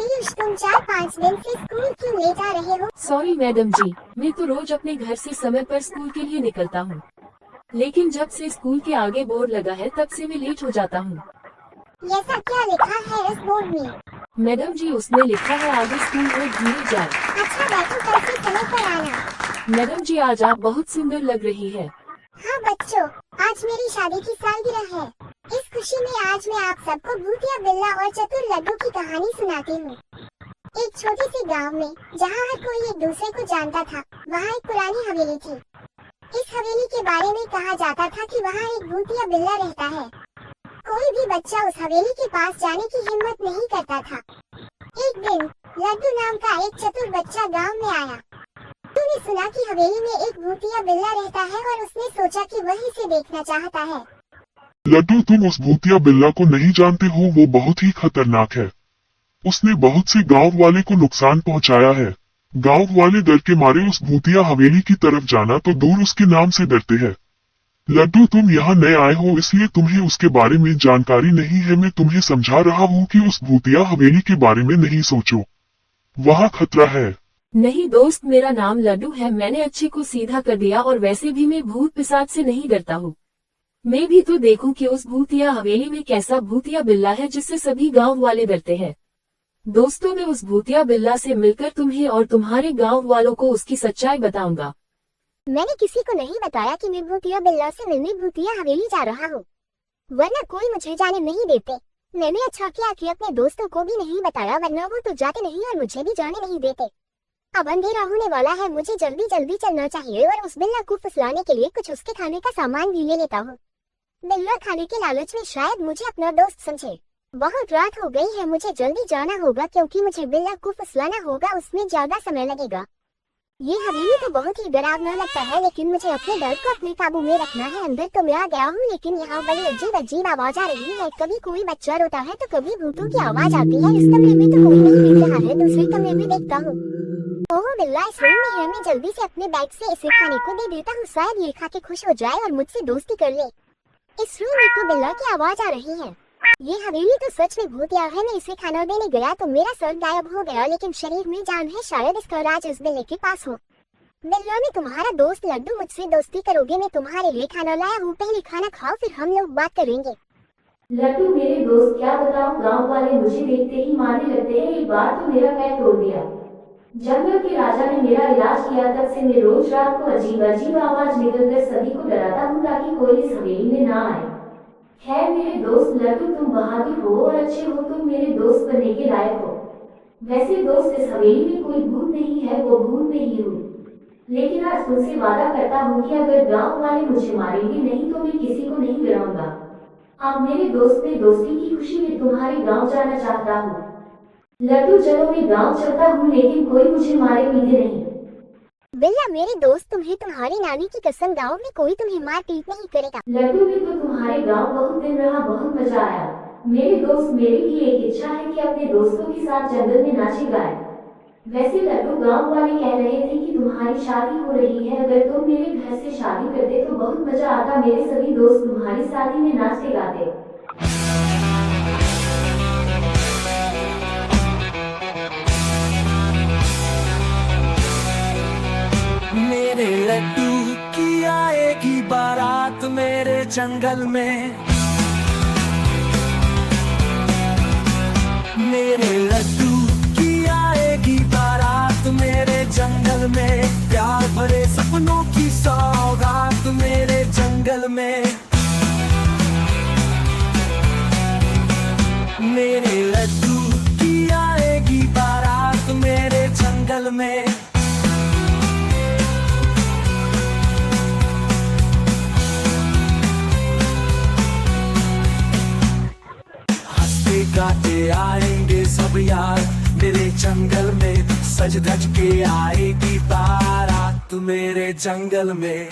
पीयूष, तुम 4-5 दिन से स्कूल क्यों लेट आ रहे हो? सॉरी मैडम जी, मैं तो रोज अपने घर से समय पर स्कूल के लिए निकलता हूँ, लेकिन जब से स्कूल के आगे बोर्ड लगा है तब से मैं लेट हो जाता हूँ। ऐसा क्या लिखा है इस बोर्ड में? मैडम जी, उसमें लिखा है आगे स्कूल रोड धीरे जाए। अच्छा बैठो, कल से समय पर आना। मैडम जी, आज आप बहुत सुंदर लग रही है। हाँ बच्चों, आज मेरी शादी की सालगिरह है। इस खुशी में आज मैं आप सबको भूतिया बिल्ला और चतुर लड्डू की कहानी सुनाती हूँ। एक छोटे से गांव में, जहाँ हर कोई एक दूसरे को जानता था, वहाँ एक पुरानी हवेली थी। इस हवेली के बारे में कहा जाता था कि वहाँ एक भूतिया बिल्ला रहता है। कोई भी बच्चा उस हवेली के पास जाने की हिम्मत नहीं करता था। एक दिन लड्डू नाम का एक चतुर बच्चा गांव में आया। तूने सुना कि हवेली में एक भूतिया बिल्ला रहता है और उसने सोचा कि वह इसे देखना चाहता है। लड्डू, तुम उस भूतिया बिल्ला को नहीं जानते हो, वो बहुत ही खतरनाक है। उसने बहुत से गांव वाले को नुकसान पहुंचाया है। गांव वाले डर के मारे उस भूतिया हवेली की तरफ जाना तो दूर उसके नाम से डरते हैं। लड्डू, तुम यहाँ नए आए हो इसलिए तुम्हें उसके बारे में जानकारी नहीं है। मैं तुम्हें समझा रहा हूँ कि उस भूतिया हवेली के बारे में नहीं सोचो, वहाँ खतरा है। नहीं दोस्त, मेरा नाम लड्डू है। मैंने अच्छे को सीधा कर दिया और वैसे भी मैं भूत पिशाच से नहीं डरता हूँ। मैं भी तो देखूं कि उस भूतिया हवेली में कैसा भूतिया बिल्ला है जिससे सभी गांव वाले डरते हैं। दोस्तों, मैं उस भूतिया बिल्ला से मिलकर तुम्हें और तुम्हारे गांव वालों को उसकी सच्चाई बताऊंगा। मैंने किसी को नहीं बताया कि मैं भूतिया बिल्ला से मिलने भूतिया हवेली जा रहा हूँ, वरना कोई मुझे जाने नहीं देते। मैंने अच्छा किया कि अपने दोस्तों को भी नहीं बताया, वरना वो तो जाते नहीं और मुझे भी जाने नहीं देते। अब अंधेरा होने वाला है, मुझे जल्दी जल्दी चलना चाहिए और उस बिल्ला को फुसलाने के लिए कुछ उसके खाने का सामान भी ले लेता हूँ। बिल्ला खाने के लालच में शायद मुझे अपना दोस्त समझे। बहुत रात हो गई है, मुझे जल्दी जाना होगा क्योंकि मुझे बिल्ला को फुसलाना होगा, उसमें ज्यादा समय लगेगा। ये हवेली तो बहुत ही डरावना लगता है, लेकिन मुझे अपने डर को अपने काबू में रखना है। अंदर तो मैं आ गया हूँ, लेकिन यहाँ बड़ी अजीब अजीब आवाज आ रही है। कभी कोई बच्चा रोता है तो कभी भूतों की आवाज आती है। इस कमरे में तो कोई नहीं दिख रहा है, दूसरे कमरे में देखता हूँ। ओह, बिल्ला इस रूम में है। मैं जल्दी से अपने बैग से इसे खाने को दे देता हूँ, शायद ये खा के खुश हो जाए और मुझसे दोस्ती कर ले। इस रूम में तो बिल्ला की आवाज आ रही है। ये हवेली तो सच में भूतिया है। मैं इसे खाना देने गया तो मेरा सर गायब हो गया, लेकिन शरीर में जान है। शायद इसका राज इस बिल्ले के पास हो। बिल्ला, मैं तुम्हारा दोस्त लड्डू, मुझसे दोस्ती करोगे? मैं तुम्हारे लिए खाना लाया हूँ, पहले खाना खाओ फिर हम लोग बात करेंगे। लड्डू मेरे दोस्त, क्या बताऊं, गांव वाले मुझे देखते ही मारने लगते हैं। एक बार तो मेरा पैर तोड़ दिया। जंगल के राजा ने मेरा इलाज किया, तब से मैं रोज रात को अजीब अजीब आवाज निकलकर सभी को डराता हूँ ताकि कोई इस हवेली में ना आए। खैर मेरे दोस्त लड्डू, तुम बहादुर हो और अच्छे हो, तुम मेरे दोस्त बनने के लायक हो। वैसे दोस्त, इस हवेली में कोई भूत नहीं है, वो भूत मैं ही हूँ। लेकिन आज तुमसे वादा करता हूँ कि अगर गांव वाले मुझे मारेंगे नहीं तो मैं किसी को नहीं डराऊंगा। अब मेरे दोस्त ने दोस्ती की खुशी में तुम्हारे गांव जाना चाहता हूँ। लड्डू चलो, मैं गांव चलता हूँ, लेकिन कोई मुझे मारे पीटे नहीं। बिल्ला मेरे दोस्त, तुम्हें तुम्हारी नानी की कसम, गाँव में कोई तुम्हें मार पीट नहीं करेगा। लड्डू, में तो तुम्हारे गांव बहुत दिन रहा, बहुत मजा आया। मेरे दोस्त, मेरी भी एक इच्छा है कि अपने दोस्तों के साथ जंगल में नाचे गाए। वैसे लड्डू, गांव वाले कह रहे थे कि तुम्हारी शादी हो रही है, अगर तुम मेरे घर से शादी करते तो बहुत मजा आता। मेरे सभी दोस्त तुम्हारी शादी में नाचते गाते। मेरे लड्डू की आएगी बारात मेरे जंगल में। मेरे लड्डू की आएगी बारात मेरे जंगल में। प्यार भरे सपनों की सौगात मेरे जंगल में। मेरे लड्डू की आएगी बारात मेरे जंगल में। गाते आएंगे सब यार मेरे जंगल में। सज धज के आएगी बारात मेरे जंगल में।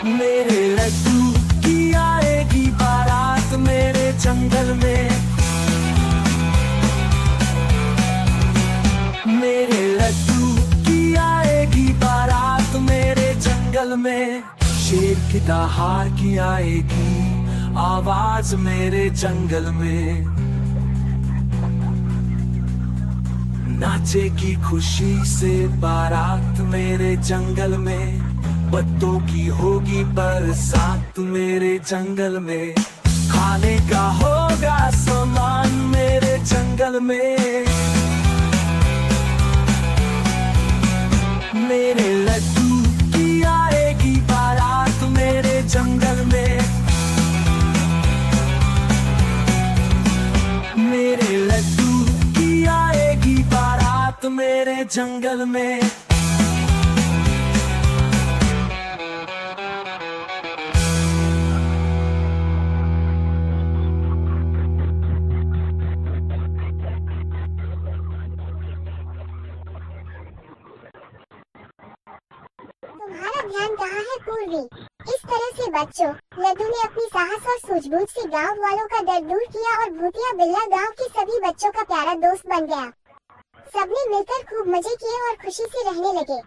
मेरे लड्डू की आएगी बारात मेरे जंगल में। मेरे लड्डू की आएगी बारात मेरे जंगल में। शेर की दहाड़ की आएगी आवाज मेरे जंगल में, नाचेगी खुशी से बारात मेरे जंगल में, पत्तों की होगी बरसात मेरे जंगल में, खाने का होगा सामान मेरे जंगल में। मेरे लड्डू की आएगी बारात मेरे जंगल में, मेरे लड्डू की आएगी बारात मेरे जंगल में। तुम्हारा ध्यान कहाँ है पूर्वी? इस तरह से बच्चों, लड्डू ने अपनी साहस और सूझबूझ से गांव वालों का डर दूर किया और भूतिया बिल्ला गांव के सभी बच्चों का प्यारा दोस्त बन गया। सबने मिलकर खूब मजे किए और खुशी से रहने लगे।